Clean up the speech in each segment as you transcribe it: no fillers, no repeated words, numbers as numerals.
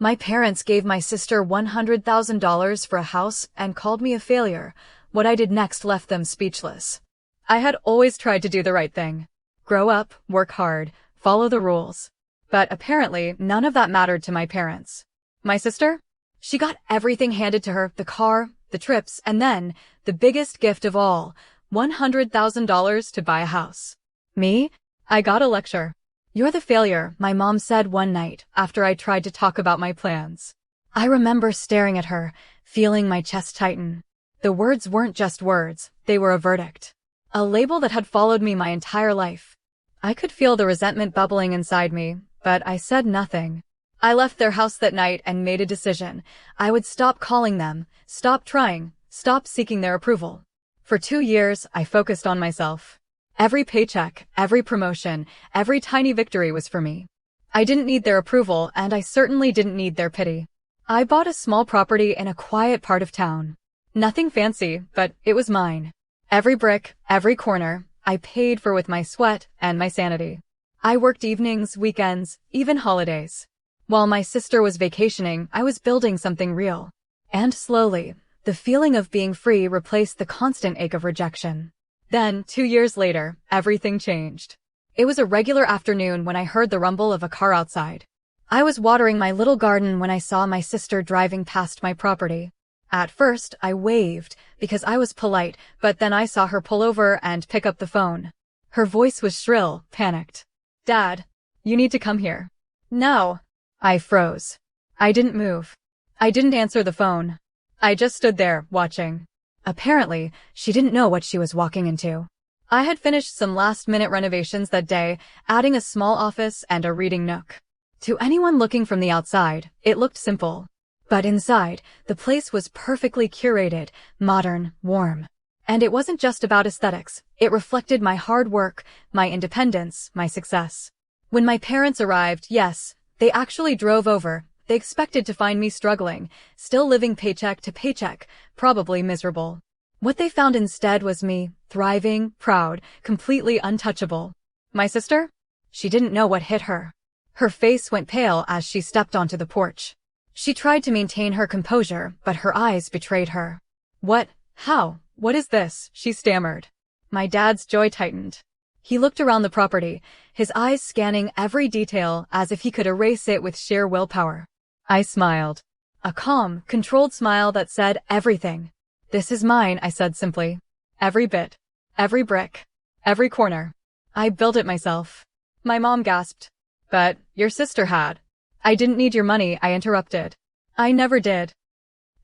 My parents gave my sister $100,000 for a house and called me a failure. What I did next left them speechless. I had always tried to do the right thing. Grow up, work hard, follow the rules. But apparently, none of that mattered to my parents. My sister? She got everything handed to her, the car, the trips, and then, the biggest gift of all, $100,000 to buy a house. Me? I got a lecture. "You're the failure," my mom said one night after I tried to talk about my plans. I remember staring at her, feeling my chest tighten. The words weren't just words, they were a verdict. A label that had followed me my entire life. I could feel the resentment bubbling inside me, but I said nothing. I left their house that night and made a decision. I would stop calling them, stop trying, stop seeking their approval. For 2 years, I focused on myself. Every paycheck, every promotion, every tiny victory was for me. I didn't need their approval, and I certainly didn't need their pity. I bought a small property in a quiet part of town. Nothing fancy, but it was mine. Every brick, every corner, I paid for with my sweat and my sanity. I worked evenings, weekends, even holidays. While my sister was vacationing, I was building something real. And slowly, the feeling of being free replaced the constant ache of rejection. Then, 2 years later, everything changed. It was a regular afternoon when I heard the rumble of a car outside. I was watering my little garden when I saw my sister driving past my property. At first, I waved, because I was polite, but then I saw her pull over and pick up the phone. Her voice was shrill, panicked. "Dad, you need to come here." "No." I froze. I didn't move. I didn't answer the phone. I just stood there, watching. Apparently, she didn't know what she was walking into. I had finished some last-minute renovations that day, adding a small office and a reading nook. To anyone looking from the outside, it looked simple. But inside, the place was perfectly curated, modern, warm. And it wasn't just about aesthetics. It reflected my hard work, my independence, my success. When my parents arrived, yes, they actually drove over. They expected to find me struggling, still living paycheck to paycheck, probably miserable. What they found instead was me, thriving, proud, completely untouchable. My sister? She didn't know what hit her. Her face went pale as she stepped onto the porch. She tried to maintain her composure, but her eyes betrayed her. "What? How? What is this?" she stammered. My dad's jaw tightened. He looked around the property, his eyes scanning every detail as if he could erase it with sheer willpower. I smiled. A calm, controlled smile that said everything. "This is mine," I said simply. "Every bit. Every brick. Every corner. I built it myself." My mom gasped. "But your sister had." "I didn't need your money," I interrupted. "I never did."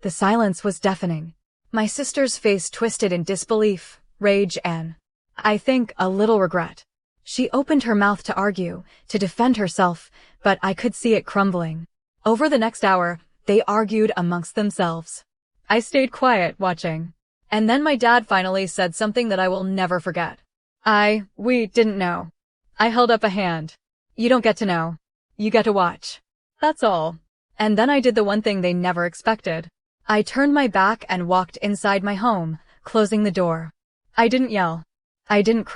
The silence was deafening. My sister's face twisted in disbelief, rage, and, I think, a little regret. She opened her mouth to argue, to defend herself, but I could see it crumbling. Over the next hour, they argued amongst themselves. I stayed quiet, watching. And then my dad finally said something that I will never forget. We didn't know. I held up a hand. "You don't get to know. You get to watch. That's all." And then I did the one thing they never expected. I turned my back and walked inside my home, closing the door. I didn't yell. I didn't cry.